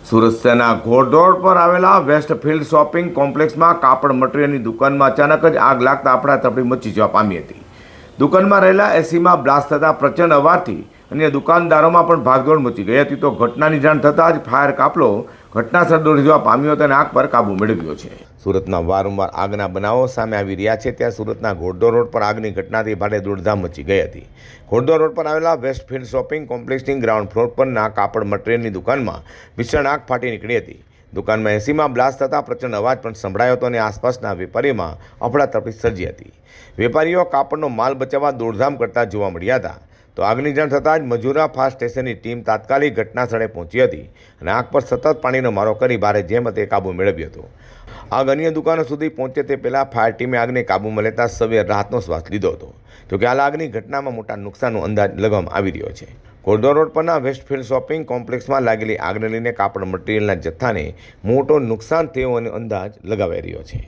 સુરત શહેરના ઘોડ રોડ પર આવેલા વેસ્ટફિલ્ડ શોપિંગ કોમ્પ્લેક્સમાં કાપડ મટીરિયલની દુકાનમાં અચાનક જ આગ લાગતા અફડાતફડી મચી જવા પામી હતી। દુકાનમાં રહેલા એસીમાં બ્લાસ્ટ થતાં પ્રચંડ અવાજથી અન્ય દુકાનદારોમાં પણ ભાગદોડ મચી ગઈ હતી। તો ઘટનાની જાણ થતાં જ ફાયર કાફલો ઘટનાસ્થળ દોડી જવા પામ્યો હતો અને આગ પર કાબૂ મેળવ્યો છે। સુરતમાં વારંવાર આગના બનાવો સામે આવી રહ્યા છે, ત્યાં સુરતના ઘોડદોર રોડ પર આગની ઘટનાથી ભારે દોડધામ મચી ગઈ હતી। ઘોડદોર રોડ પર આવેલા વેસ્ટફિલ્ડ શોપિંગ કોમ્પ્લેક્સની ગ્રાઉન્ડ ફ્લોર પરના કાપડ મટીરિયલની દુકાનમાં ભીષણ આગ ફાટી નીકળી હતી। દુકાનમાં એસીમાં બ્લાસ્ટ થતાં પ્રચંડ અવાજ પણ સંભળાયો હતો અને આસપાસના વેપારીઓમાં અફડાતફડી સર્જી હતી। વેપારીઓ કાપડનો માલ બચાવવા દોડધામ કરતા જોવા મળ્યા હતા। તો આગની જાણ થતાં જ મજૂરા ફાયર સ્ટેશનની ટીમ તાત્કાલિક ઘટના સ્થળે પહોંચી હતી અને આગ પર સતત પાણીનો મારો કરી ભારે જહેમતે કાબૂ મેળવ્યો હતો। આગ અન્ય દુકાનો સુધી પહોંચે તે પહેલાં ફાયર ટીમે આગને કાબૂમાં લેતા સૌએ રાહતનો શ્વાસ લીધો હતો। જોકે હાલ આગની ઘટનામાં મોટા નુકસાનનો અંદાજ લગાવવામાં આવી રહ્યો છે। ઘોડદોર રોડ પરના વેસ્ટફિલ્ડ શોપિંગ કોમ્પ્લેક્સમાં લાગેલી આગને લઈને કાપડ મટીરિયલના જથ્થાને મોટો નુકસાન થયો હોવાનો અંદાજ લગાવાઈ રહ્યો છે।